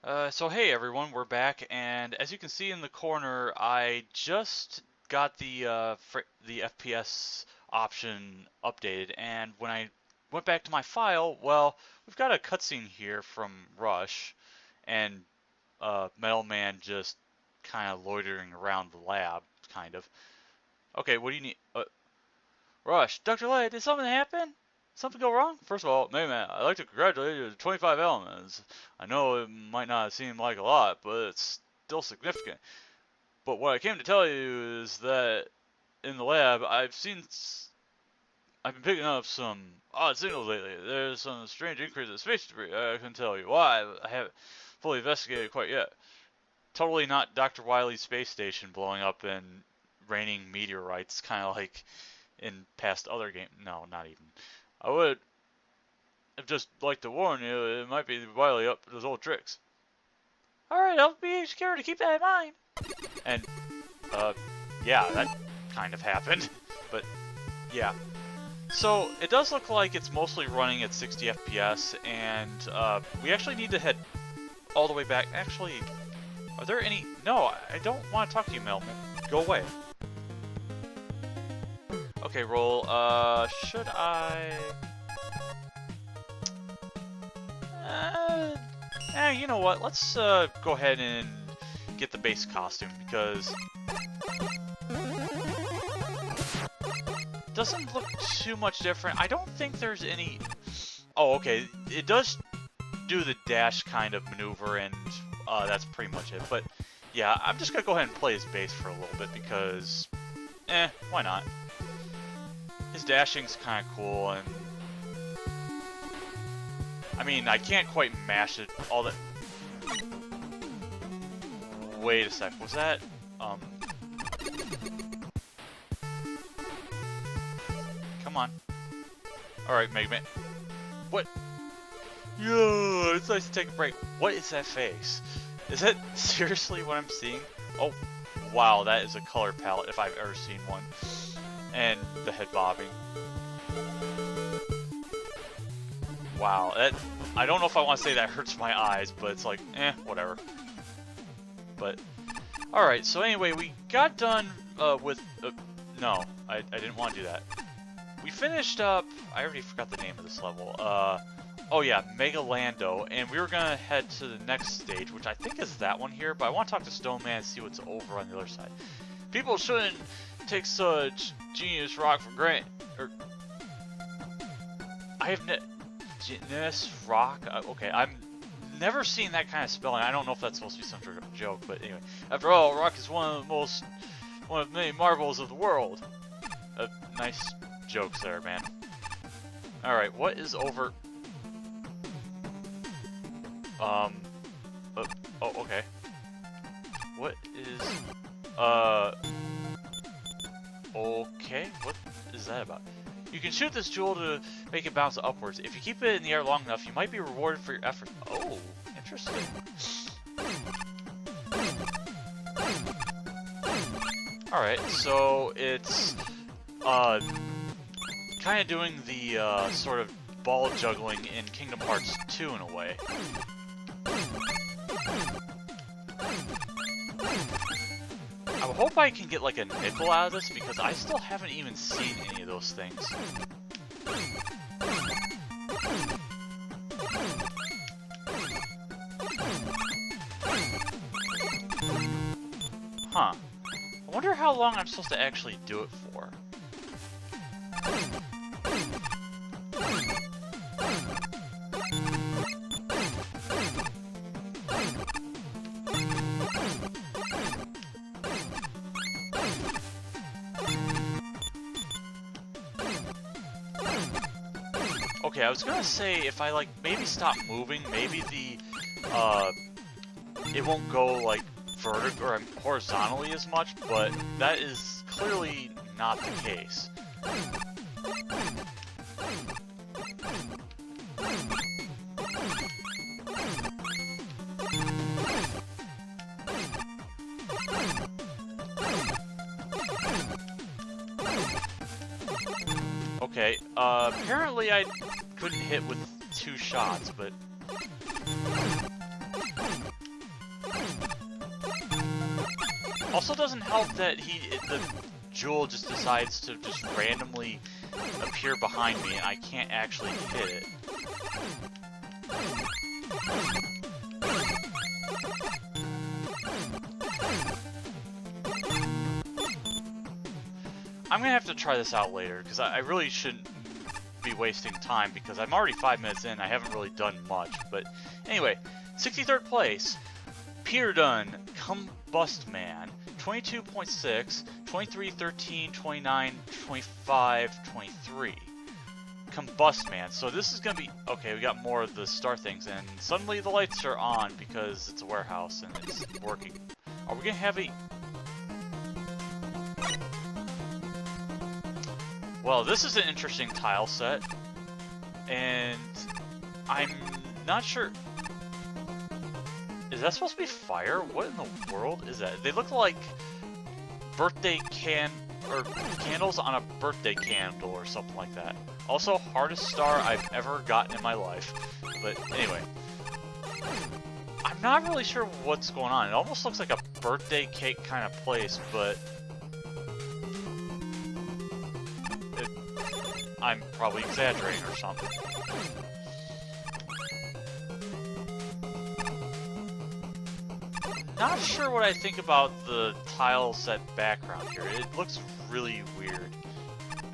So hey everyone, we're back, and as you can see in the corner, I just got the FPS option updated, and when I went back to my file, well, we've got a cutscene here from Rush, and Metal Man just kind of loitering around the lab, kind of. Okay, what do you need? Rush, Dr. Light, did something happen? Something go wrong? First of all, man, I'd like to congratulate you on 25 elements. I know it might not seem like a lot, but it's still significant. But what I came to tell you is that in the lab, I've been picking up some odd signals lately. There's some strange increase in space debris. I couldn't tell you why, but I haven't fully investigated quite yet. Totally not Dr. Wily's space station blowing up and raining meteorites, kind of like in past other games. No, not even. I would have just liked to warn you, it might be Wily up to his old tricks. Alright, I'll be sure to keep that in mind. And, yeah, that kind of happened. But, yeah. So, it does look like it's mostly running at 60 FPS, and, we actually need to head all the way back. Actually, are there any... No, I don't want to talk to you, Melman. Go away. Okay, roll. Should I... you know what? Let's go ahead and get the base costume because it doesn't look too much different. I don't think there's any... Oh, okay. It does do the dash kind of maneuver, and that's pretty much it. But yeah, I'm just gonna go ahead and play his base for a little bit because, why not? His dashing's kind of cool, and I mean, I can't quite mash it all that. Wait a sec, was that, come on. Alright, Mega Man. What? Yeah, it's nice to take a break. What is that face? Is that seriously what I'm seeing? Oh, wow, that is a color palette if I've ever seen one. And the head bobbing. Wow, that... I don't know if I want to say that hurts my eyes, but it's like, whatever. But, alright, so anyway, we got done with... no, I didn't want to do that. We finished up... I already forgot the name of this level. Oh yeah, Mega Lando, and we were gonna head to the next stage, which I think is that one here, but I want to talk to Stone Man and see what's over on the other side. People shouldn't take such genius rock for granted. I have genius rock? Okay, I've never seen that kind of spelling. I don't know if that's supposed to be some sort of joke, but anyway. After all, rock is one of many marvels of the world. Nice jokes there, man. Alright, what is over... oh, okay. What is... okay, what is that about? You can shoot this jewel to make it bounce upwards. If you keep it in the air long enough, you might be rewarded for your effort. Oh, interesting. Alright, so it's, kind of doing the, sort of ball juggling in Kingdom Hearts 2 in a way. I hope I can get like a nickel out of this because I still haven't even seen any of those things. Huh. I wonder how long I'm supposed to actually do it for. Okay, I was gonna say if I like maybe stop moving, maybe the it won't go like vertical or horizontally as much, but that is clearly not the case. Okay, apparently I couldn't hit with 2 shots, but... Also doesn't help that the jewel just decides to just randomly appear behind me and I can't actually hit it. I'm gonna have to try this out later, because I really shouldn't be wasting time, because I'm already 5 minutes in, I haven't really done much. But anyway, 63rd place, Peter Dunn, Combust Man, 22.6, 23, 13, 29, 25, 23. Combust Man. So this is gonna be okay. We got more of the star things, and suddenly the lights are on because it's a warehouse and it's working. Are we gonna have a? Well, this is an interesting tile set, and I'm not sure. Is that supposed to be fire? What in the world is that? They look like birthday candles on a birthday candle or something like that. Also, hardest star I've ever gotten in my life. But anyway, I'm not really sure what's going on. It almost looks like a birthday cake kind of place, but I'm probably exaggerating or something. Not sure what I think about the tile set background here. It looks really weird.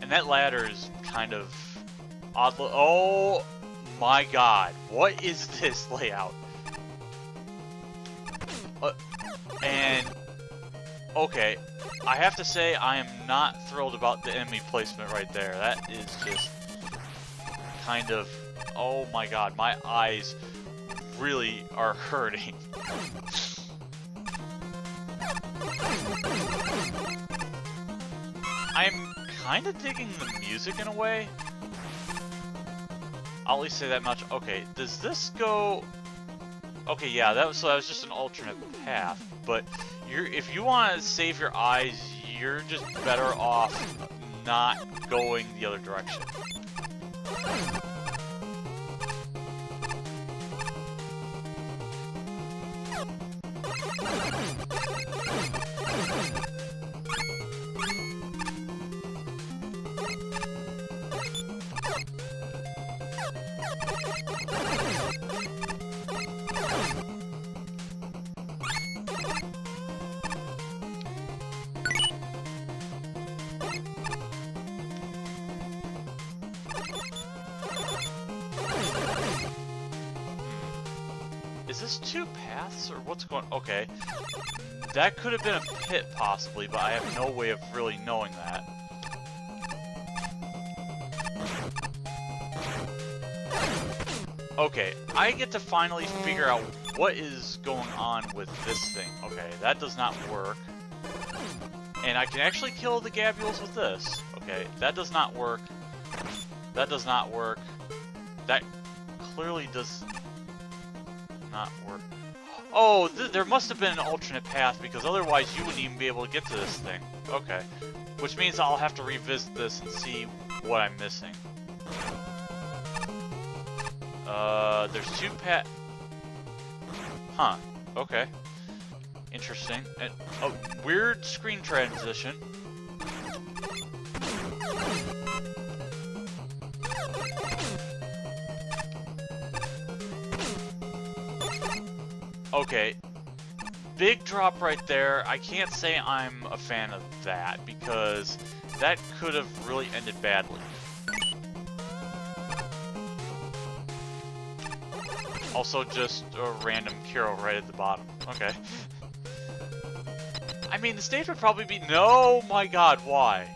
And that ladder is kind of odd. Oh my god. What is this layout? And okay, I have to say I am not thrilled about the enemy placement right there. That is just kind of, oh my god, my eyes really are hurting. I'm kind of digging the music in a way. I'll at least say that much. Okay, does this go? Okay, yeah, that was just an alternate path. But if you want to save your eyes, you're just better off not going the other direction. Is this two paths, or what's going on? Okay. That could have been a pit, possibly, but I have no way of really knowing that. Okay, I get to finally figure out what is going on with this thing. Okay, that does not work. And I can actually kill the gabules with this. Okay, that does not work. That does not work. That clearly does not work. Oh, there must have been an alternate path, because otherwise you wouldn't even be able to get to this thing. Okay. Which means I'll have to revisit this and see what I'm missing. There's two Huh. Okay. Interesting. And a weird screen transition. Okay, big drop right there. I can't say I'm a fan of that, because that could have really ended badly. Also, just a random Kiro right at the bottom. Okay. I mean, the stage would probably be... No, my god, why?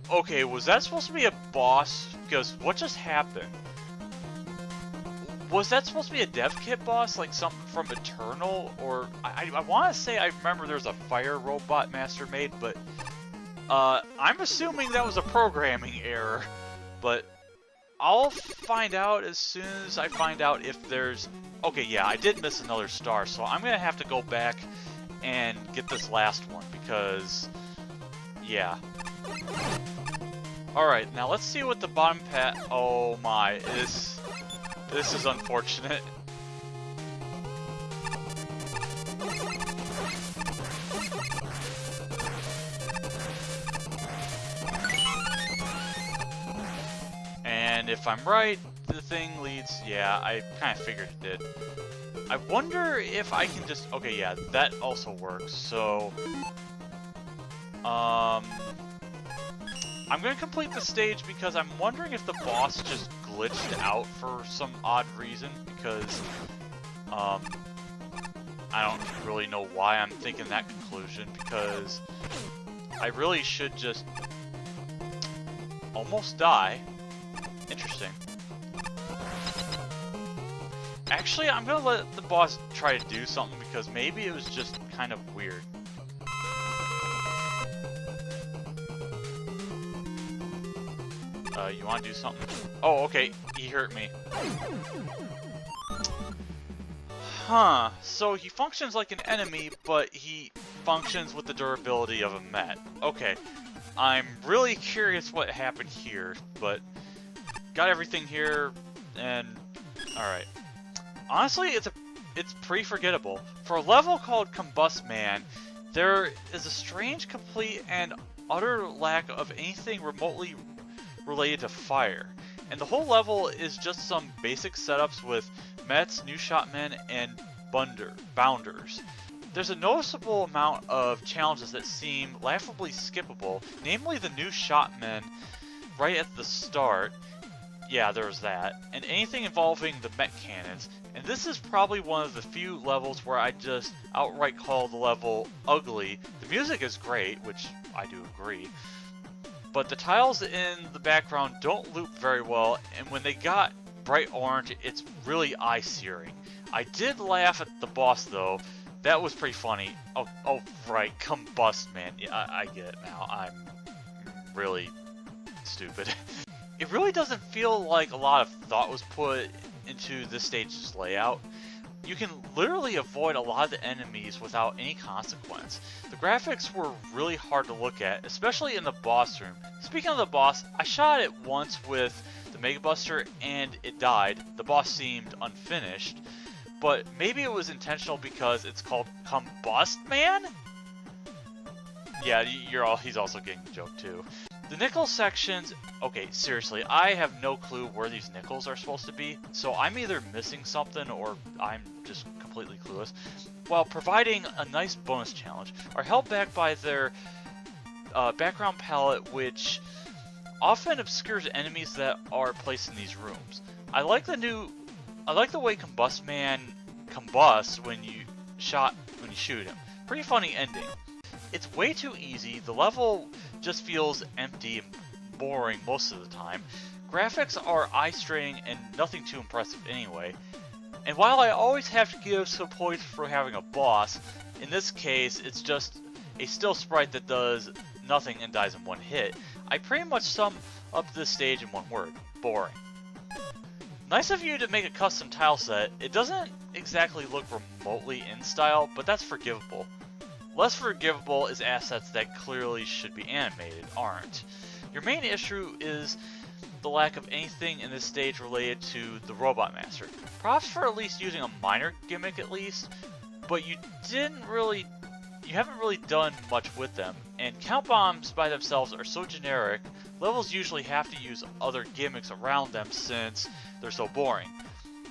Okay, was that supposed to be a boss? Because what just happened? Was that supposed to be a dev kit boss? Like something from Eternal? Or, I want to say I remember there's a fire robot master made, but I'm assuming that was a programming error. But I'll find out as soon as I find out if there's... Okay, yeah, I did miss another star, so I'm going to have to go back and get this last one, because... Yeah. Alright, now let's see what the bottom pat. Oh my, this is unfortunate. And if I'm right, the thing leads. Yeah, I kind of figured it did. I wonder if I can just. Okay, yeah, that also works. So, I'm gonna complete the stage because I'm wondering if the boss just glitched out for some odd reason, because I don't really know why I'm thinking that conclusion, because I really should just almost die. Interesting. Actually, I'm gonna let the boss try to do something, because maybe it was just kind of weird. You wanna do something? Oh, okay, he hurt me. Huh, so he functions like an enemy, but he functions with the durability of a Met. Okay, I'm really curious what happened here, but got everything here, and alright. Honestly, it's pretty forgettable. For a level called Combust Man, there is a strange, complete, and utter lack of anything remotely related to fire. And the whole level is just some basic setups with Mets, new shotmen, and bounders. There's a noticeable amount of challenges that seem laughably skippable, namely the new shotmen right at the start. Yeah, there's that. And anything involving the Met cannons. And this is probably one of the few levels where I just outright call the level ugly. The music is great, which I do agree, but the tiles in the background don't loop very well, and when they got bright orange, it's really eye-searing. I did laugh at the boss though. That was pretty funny. Oh right, Combust Man. Yeah, I get it now. I'm really stupid. It really doesn't feel like a lot of thought was put into this stage's layout. You can literally avoid a lot of the enemies without any consequence. The graphics were really hard to look at, especially in the boss room. Speaking of the boss, I shot it once with the Mega Buster and it died. The boss seemed unfinished, but maybe it was intentional because it's called Combust Man? Yeah, he's also getting the joke too. The nickel sections, okay, seriously, I have no clue where these nickels are supposed to be, so I'm either missing something or I'm just completely clueless, while providing a nice bonus challenge, are held back by their background palette, which often obscures enemies that are placed in these rooms. I like the way Combust Man combusts when you shoot him. Pretty funny ending. It's way too easy. The level just feels empty and boring most of the time. Graphics are eye-straining and nothing too impressive anyway. And while I always have to give some points for having a boss, in this case it's just a still sprite that does nothing and dies in one hit. I pretty much sum up this stage in one word: boring. Nice of you to make a custom tile set. It doesn't exactly look remotely in style, but that's forgivable. Less forgivable is assets that clearly should be animated aren't. Your main issue is the lack of anything in this stage related to the Robot Master. Props for at least using a minor gimmick at least, but you haven't really done much with them, and count bombs by themselves are so generic, levels usually have to use other gimmicks around them since they're so boring.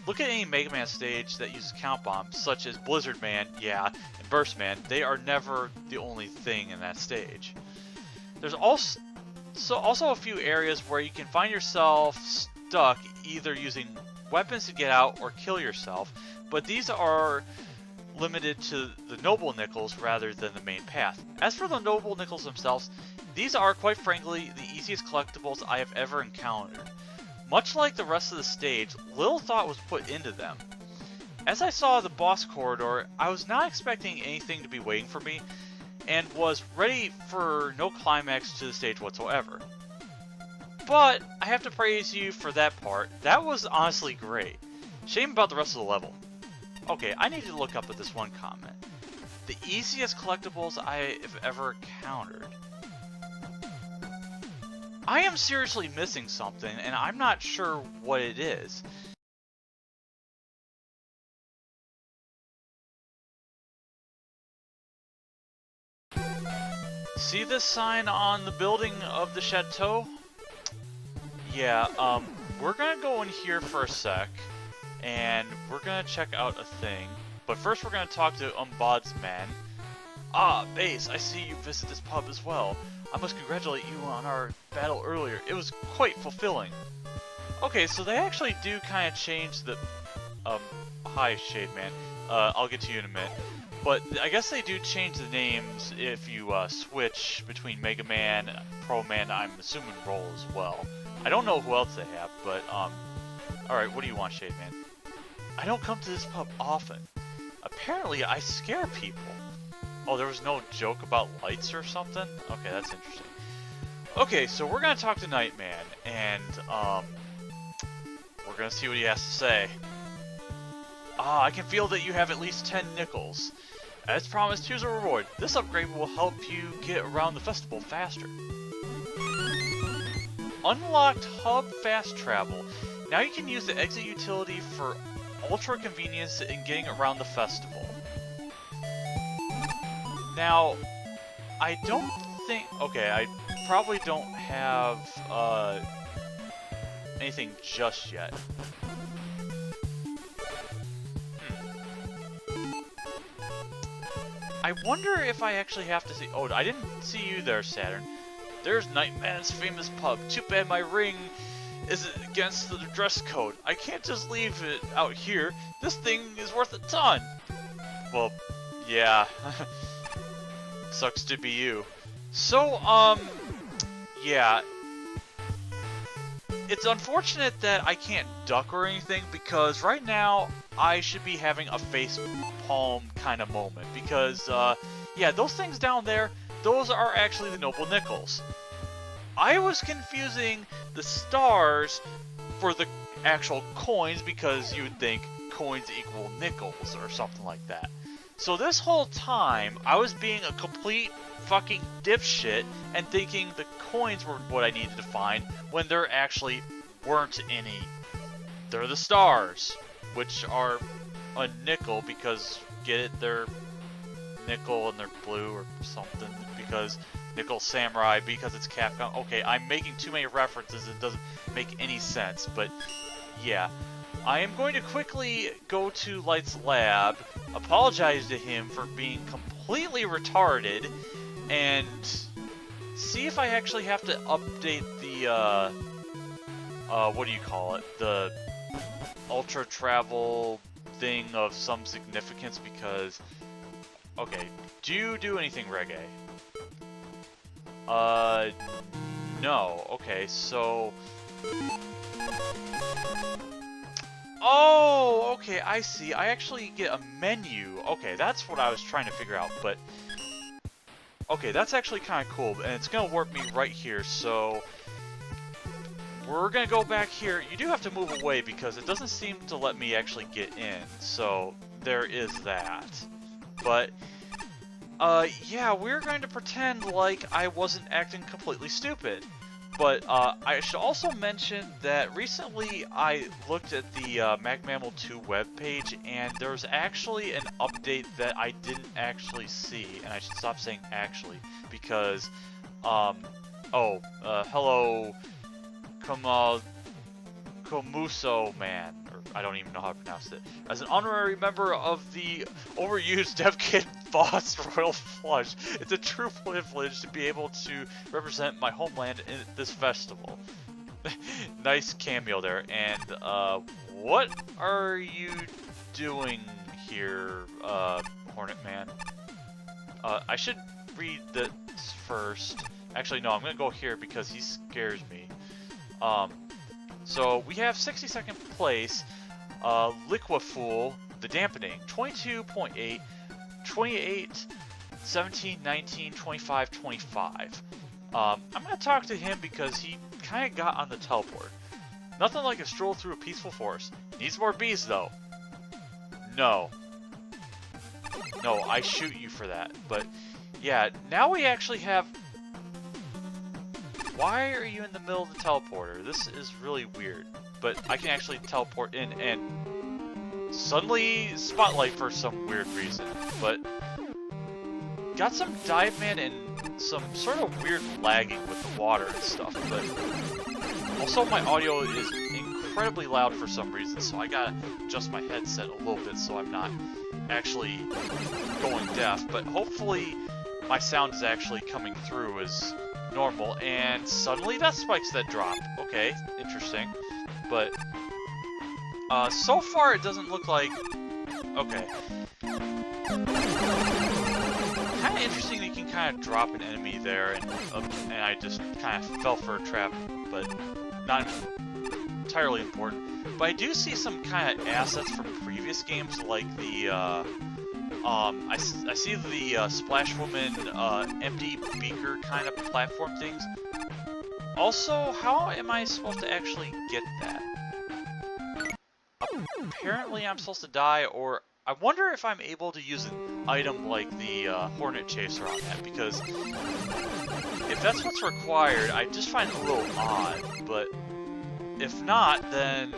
Look at any Mega Man stage that uses count bombs, such as Blizzard Man, yeah, and Burst Man. They are never the only thing in that stage. There's also a few areas where you can find yourself stuck either using weapons to get out or kill yourself, but these are limited to the Noble Nickels rather than the main path. As for the Noble Nickels themselves, these are quite frankly the easiest collectibles I have ever encountered. Much like the rest of the stage, little thought was put into them. As I saw the boss corridor, I was not expecting anything to be waiting for me, and was ready for no climax to the stage whatsoever. But I have to praise you for that part. That was honestly great. Shame about the rest of the level. Okay, I need to look up at this one comment. The easiest collectibles I have ever encountered. I am seriously missing something, and I'm not sure what it is. See this sign on the building of the chateau? Yeah, we're gonna go in here for a sec, and we're gonna check out a thing. But first we're gonna talk to Combust Man. Ah, Base, I see you visit this pub as well. I must congratulate you on our battle earlier. It was quite fulfilling. Okay, so they actually do kind of change the... hi, Shade Man. I'll get to you in a minute. But I guess they do change the names if you switch between Mega Man, Pro Man, I'm assuming Roll as well. I don't know who else they have, but, alright, what do you want, Shade Man? I don't come to this pub often. Apparently, I scare people. Oh, there was no joke about lights or something? Okay, that's interesting. Okay, so we're gonna talk to Nightman, and, we're gonna see what he has to say. Ah, I can feel that you have at least 10 nickels. As promised, here's a reward. This upgrade will help you get around the festival faster. Unlocked Hub Fast Travel. Now you can use the exit utility for ultra convenience in getting around the festival. Now, I don't think... Okay, I probably don't have anything just yet. I wonder if I actually have to see... Oh, I didn't see you there, Saturn. There's Nightman's famous pub. Too bad my ring is against the dress code. I can't just leave it out here. This thing is worth a ton. Well, yeah. Sucks to be you. So, yeah. It's unfortunate that I can't duck or anything, because right now I should be having a face palm kind of moment. Because, yeah, those things down there, those are actually the noble nickels. I was confusing the stars for the actual coins because you would think coins equal nickels or something like that. So this whole time, I was being a complete fucking dipshit and thinking the coins were what I needed to find when there actually weren't any. They're the stars, which are a nickel because, get it, they're nickel and they're blue or something, because Nickel Samurai, because it's Capcom. Okay, I'm making too many references, it doesn't make any sense, but yeah. I am going to quickly go to Light's lab, apologize to him for being completely retarded, and see if I actually have to update the, what do you call it? The Ultra Travel thing of some significance, because... Okay, do you do anything reggae? No. Okay, so... Oh, okay, I see. I actually get a menu. Okay, that's what I was trying to figure out, but... Okay, that's actually kind of cool, and it's going to warp me right here, so... We're going to go back here. You do have to move away because it doesn't seem to let me actually get in, so there is that. But... yeah, we're going to pretend like I wasn't acting completely stupid. But, I should also mention that recently I looked at the, MacMammal 2 webpage, and there's actually an update that I didn't actually see, and I should stop saying actually, because, hello, Combust Man, or I don't even know how to pronounce it. As an honorary member of the overused Dev Kid Boss Royal Flush, it's a true privilege to be able to represent my homeland in this festival. Nice cameo there. And, what are you doing here, Hornet Man? I should read this first. Actually, no, I'm gonna go here because he scares me. So we have 62nd place, Liquifool, the Dampening, 22.8, 28, 17, 19, 25, 25. I'm gonna talk to him because he kind of got on the teleport. Nothing like a stroll through a peaceful forest. Needs more bees though. No. No, I shoot you for that. But yeah, now we actually have... Why are you in the middle of the teleporter? This is really weird. But I can actually teleport in and suddenly spotlight for some weird reason. But got some dive man and some sort of weird lagging with the water and stuff. But also my audio is incredibly loud for some reason, so I gotta adjust my headset a little bit so I'm not actually going deaf. But hopefully my sound is actually coming through as normal, and suddenly that spikes that drop. Okay, interesting. But so far it doesn't look like... Okay. Kind of interesting that you can kind of drop an enemy there, and I just kind of fell for a trap, but not entirely important. But I do see some kind of assets from previous games, like the I see the Splash Woman empty beaker kind of platform things. Also, how am I supposed to actually get that? Apparently I'm supposed to die, or I wonder if I'm able to use an item like the Hornet Chaser on that, because if that's what's required, I just find it a little odd. But if not, then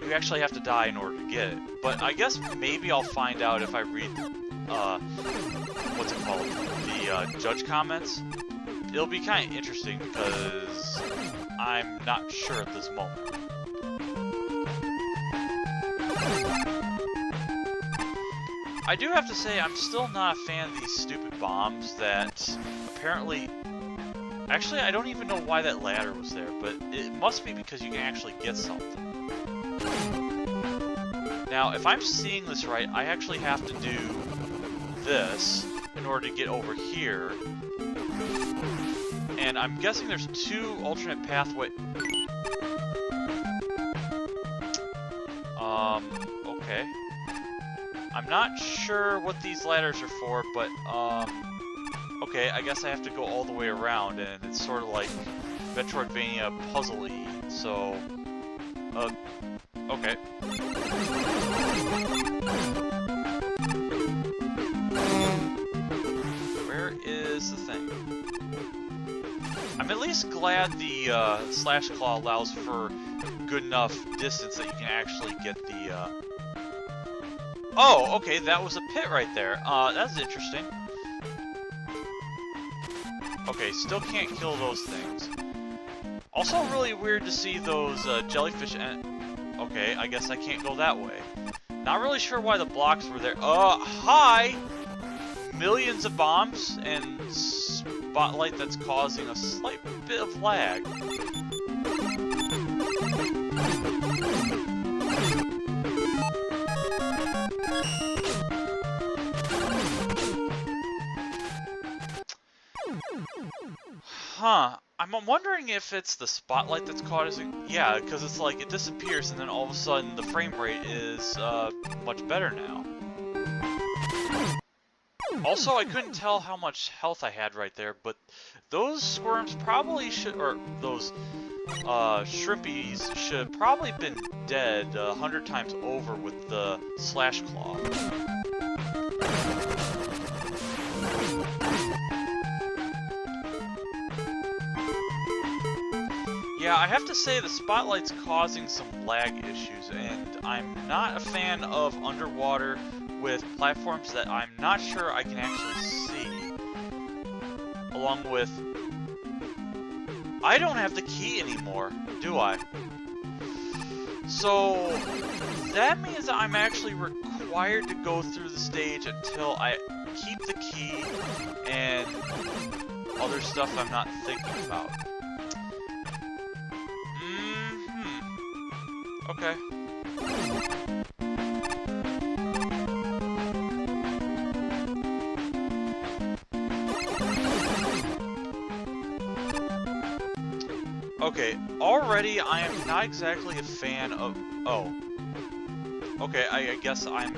you actually have to die in order to get it. But I guess maybe I'll find out if I read, what's it called? The judge comments. It'll be kind of interesting because I'm not sure at this moment. I do have to say, I'm still not a fan of these stupid bombs that apparently... Actually, I don't even know why that ladder was there, but it must be because you can actually get something. Now, if I'm seeing this right, I actually have to do this in order to get over here. And I'm guessing there's two alternate pathways. Okay. I'm not sure what these ladders are for, but, okay, I guess I have to go all the way around, and it's sort of like Metroidvania puzzle-y, so, okay. Where is the thing? I'm at least glad the, Slash Claw allows for good enough distance that you can actually get the, Oh, okay, that was a pit right there. That's interesting. Okay, still can't kill those things. Also really weird to see those jellyfish and... Okay, I guess I can't go that way. Not really sure why the blocks were there. Hi! Millions of bombs and spotlight that's causing a slight bit of lag. Huh. I'm wondering if it's the spotlight that's causing... Yeah, because it's like it disappears and then all of a sudden the frame rate is much better now. Also, I couldn't tell how much health I had right there, but those squirms probably should... Or those shrimpies should have probably been dead 100 times over with the Slash Claw. Yeah, I have to say the spotlight's causing some lag issues, and I'm not a fan of underwater with platforms that I'm not sure I can actually see. Along with... I don't have the key anymore, do I? So... that means I'm actually required to go through the stage until I keep the key and other stuff I'm not thinking about. Okay. Okay, already I am not exactly a fan of... Oh. Okay, I guess I'm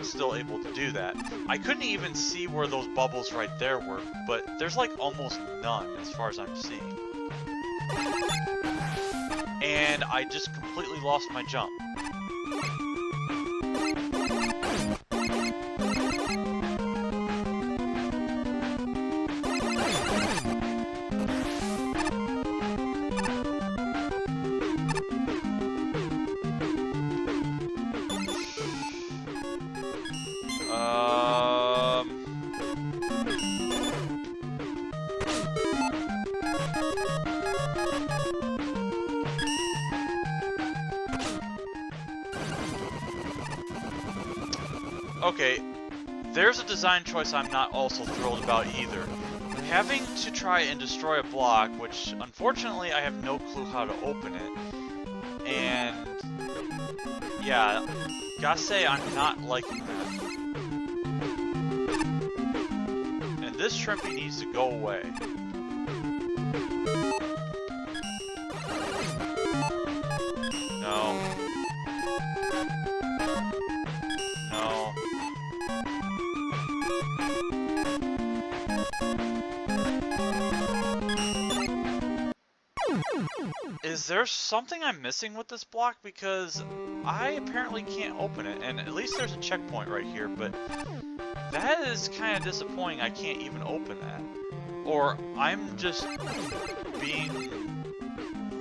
still able to do that. I couldn't even see where those bubbles right there were, but there's like almost none as far as I'm seeing. And I just completely lost my jump. okay, there's a design choice I'm not also thrilled about either. Having to try and destroy a block, which unfortunately I have no clue how to open it. And yeah, gotta say I'm not liking that. And this shrimpy needs to go away. No. No. Is there something I'm missing with this block? Because I apparently can't open it, and at least there's a checkpoint right here, but that is kind of disappointing. I can't even open that. Or I'm just being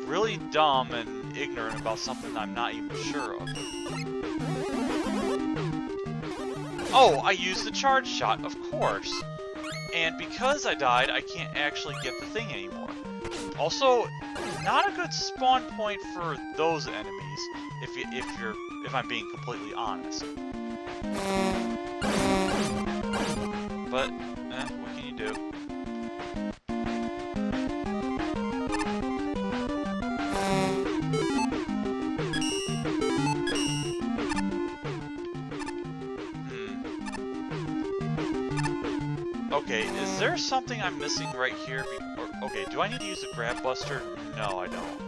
really dumb and ignorant about something I'm not even sure of. Oh, I used the charge shot, of course. And because I died, I can't actually get the thing anymore. Also, not a good spawn point for those enemies, if I'm being completely honest. But, what can you do? Okay, is there something I'm missing right here? Okay, do I need to use the grab buster? No, I don't.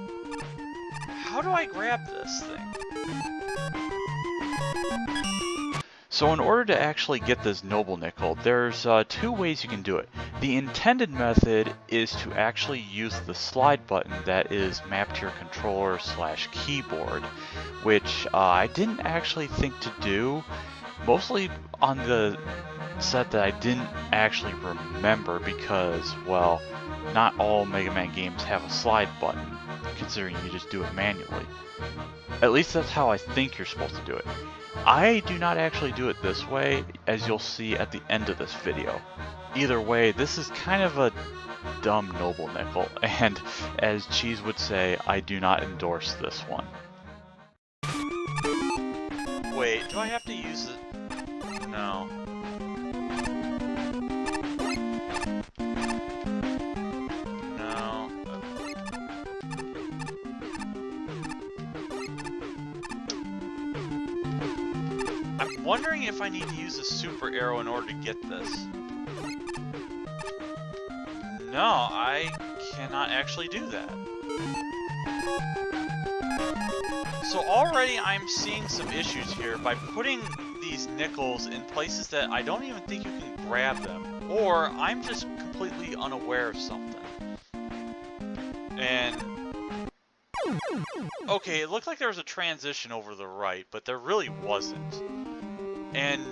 How do I grab this thing? So in order to actually get this noble nickel, there's two ways you can do it. The intended method is to actually use the slide button that is mapped to your controller / keyboard, which I didn't actually think to do, mostly on the set that I didn't actually remember because, well, not all Mega Man games have a slide button, considering you just do it manually. At least that's how I think you're supposed to do it. I do not actually do it this way, as you'll see at the end of this video. Either way, this is kind of a dumb noble nickel, and as Cheese would say, I do not endorse this one. Wait, do I have to use it? No. I'm wondering if I need to use a super arrow in order to get this. No, I cannot actually do that. So already I'm seeing some issues here by putting these nickels in places that I don't even think you can grab them. Or I'm just completely unaware of something. And okay, it looked like there was a transition over the right, but there really wasn't. And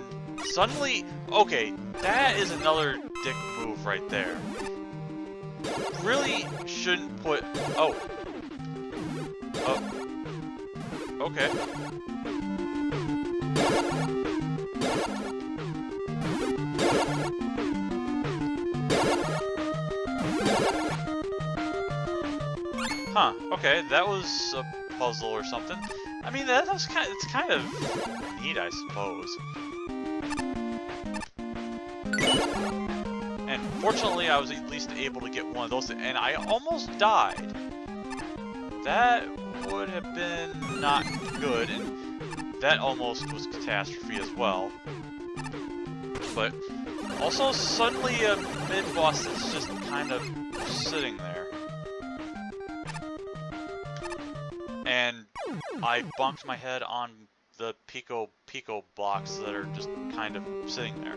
suddenly, okay, that is another dick move right there. Really shouldn't put, oh, okay. Huh, okay, that was a puzzle or something. I mean, it's kind of neat, I suppose. And fortunately, I was at least able to get one of those, and I almost died. That would have been not good, and that almost was catastrophe as well. But also, suddenly a mid-boss that's just kind of sitting there. And I bumped my head on the Pico blocks that are just kind of sitting there.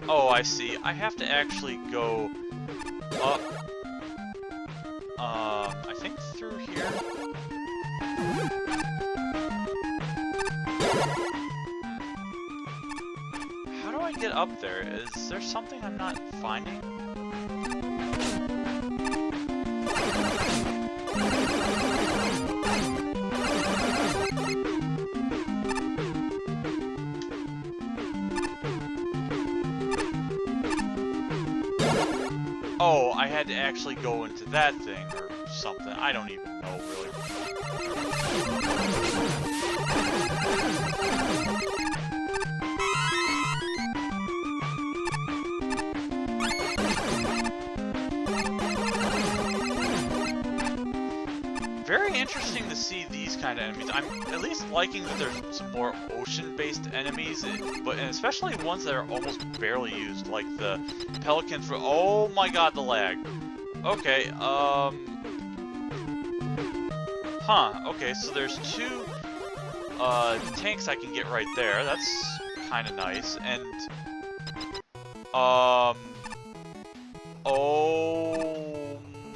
Oh, I see. I have to actually go up, I think through here. How do I get up there? Is there something I'm not finding? to actually go into that thing or something. I don't even know, really. Very interesting to see these kind of enemies. I'm at least liking that there's some more ocean-based enemies, but and especially ones that are almost barely used, like the pelican for. Oh my god, the lag. Okay, okay, so there's two tanks I can get right there. That's kind of nice, and oh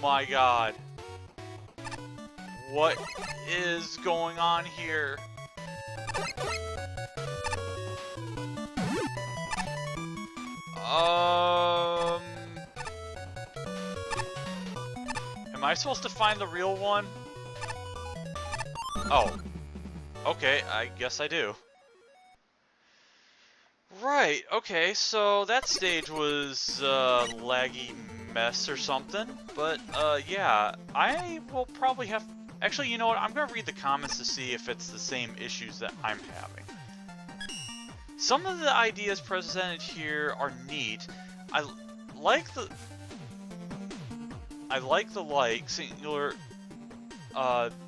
my god. What is going on here? Am I supposed to find the real one? Oh. Okay, I guess I do. Right, okay, so that stage was laggy mess or something, but yeah, I will probably have. Actually, you know what? I'm going to read the comments to see if it's the same issues that I'm having. Some of the ideas presented here are neat. I like the singular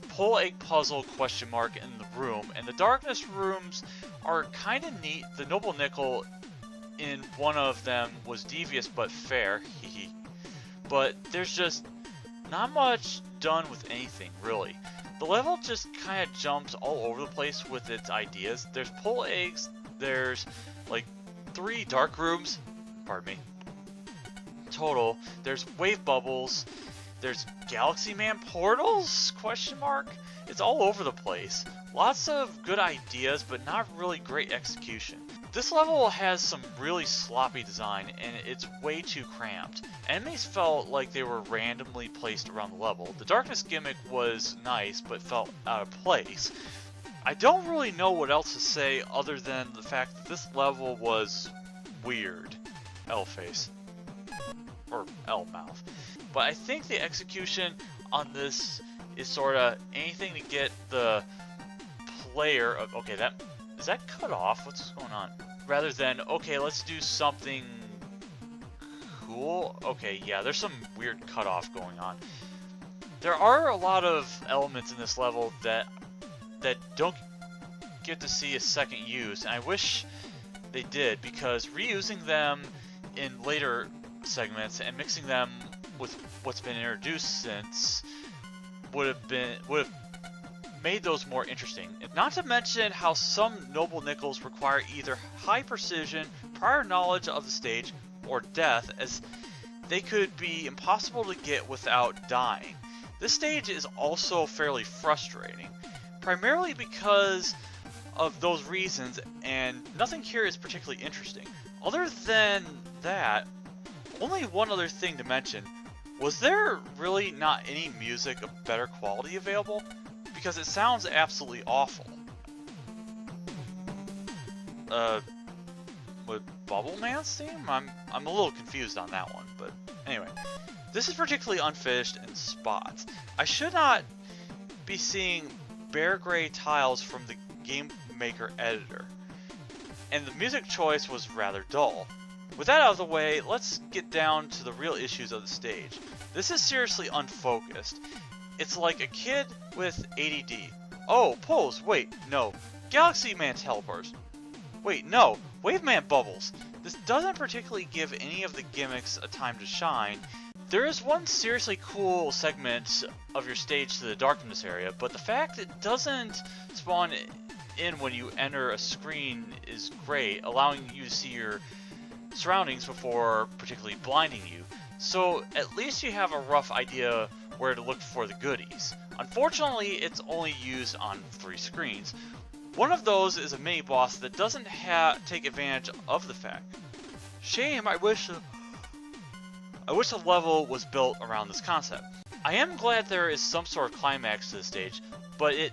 pull egg puzzle question mark in the room, and the darkness rooms are kind of neat. The noble nickel in one of them was devious but fair, hehe. But there's just not much done with anything, really. The level just kind of jumps all over the place with its ideas. There's pull eggs, there's like 3 dark rooms, pardon me, total. There's wave bubbles, there's Galaxy Man portals, question mark. It's all over the place. Lots of good ideas, but not really great execution. This level has some really sloppy design, and it's way too cramped. Enemies felt like they were randomly placed around the level. The darkness gimmick was nice, but felt out of place. I don't really know what else to say other than the fact that this level was weird. L-face. Or L-mouth. But I think the execution on this is sort of anything to get the player of, okay, that is that cut off? What's going on? Rather than, okay, let's do something cool. Okay, yeah, there's some weird cutoff going on. There are a lot of elements in this level that don't get to see a second use, and I wish they did, because reusing them in later segments and mixing them with what's been introduced since would have made those more interesting. Not to mention how some noble nickels require either high precision, prior knowledge of the stage, or death, as they could be impossible to get without dying. This stage is also fairly frustrating, primarily because of those reasons, and nothing here is particularly interesting. Other than that, only one other thing to mention. Was there really not any music of better quality available? Because it sounds absolutely awful. With Bubble Man's theme? I'm a little confused on that one, but anyway. This is particularly unfinished in spots. I should not be seeing bare gray tiles from the Game Maker editor, and the music choice was rather dull. With that out of the way, let's get down to the real issues of the stage. This is seriously unfocused. It's like a kid with ADD. Oh, pose, wait, no. Galaxy Man teleports. Wait, no. Wave Man bubbles. This doesn't particularly give any of the gimmicks a time to shine. There is one seriously cool segment of your stage to the darkness area, but the fact it doesn't spawn in when you enter a screen is great, allowing you to see your surroundings before particularly blinding you. So at least you have a rough idea where to look for the goodies. Unfortunately, it's only used on 3 screens. One of those is a mini boss that doesn't take advantage of the fact. Shame, I wish the level was built around this concept. I am glad there is some sort of climax to the stage, but it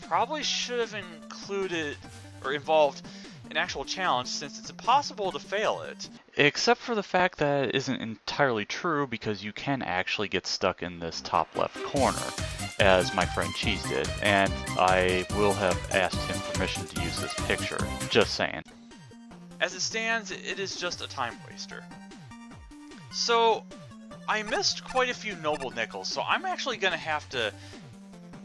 probably should have included or involved an actual challenge since it's impossible to fail it. Except for the fact that it isn't entirely true because you can actually get stuck in this top left corner, as my friend Cheese did, and I will have asked him permission to use this picture, just saying. As it stands, it is just a time waster. So, I missed quite a few noble nickels, so I'm actually going to have to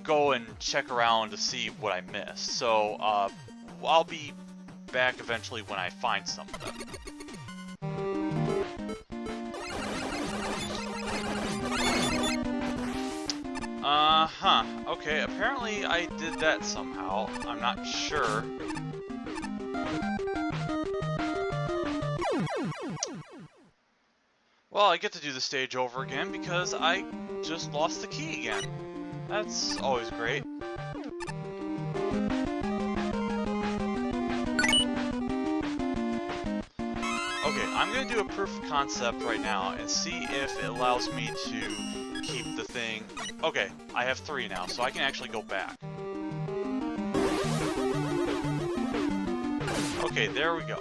go and check around to see what I missed. So, I'll be back eventually when I find some of them. Okay, apparently I did that somehow. I'm not sure. Well, I get to do the stage over again because I just lost the key again. That's always great. Okay, I'm going to do a proof of concept right now and see if it allows me to keep the thing. Okay, I have 3 now, so I can actually go back. Okay, there we go.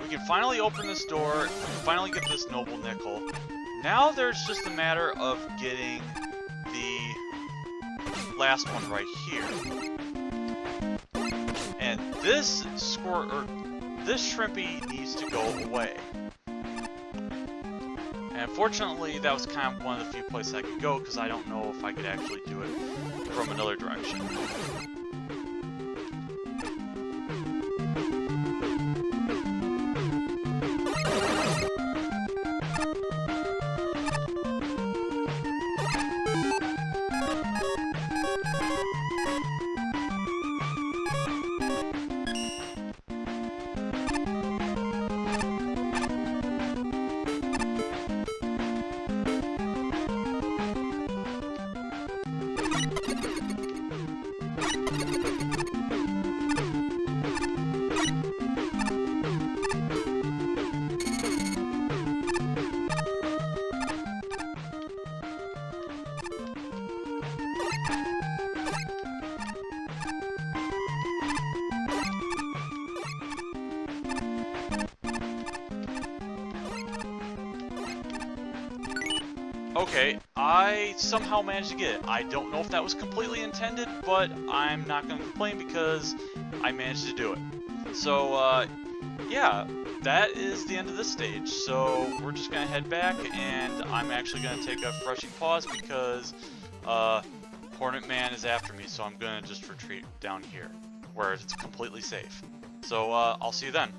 We can finally open this door, we can finally get this noble nickel. Now there's just a matter of getting the last one right here. And this this shrimpy needs to go away. And unfortunately, that was kind of one of the few places I could go because I don't know if I could actually do it from another direction. Okay, I somehow managed to get it. I don't know if that was completely intended, but I'm not going to complain because I managed to do it. So, yeah, that is the end of this stage. So, we're just going to head back, and I'm actually going to take a refreshing pause because, Combust Man is after me, so I'm going to just retreat down here, where it's completely safe. So, I'll see you then.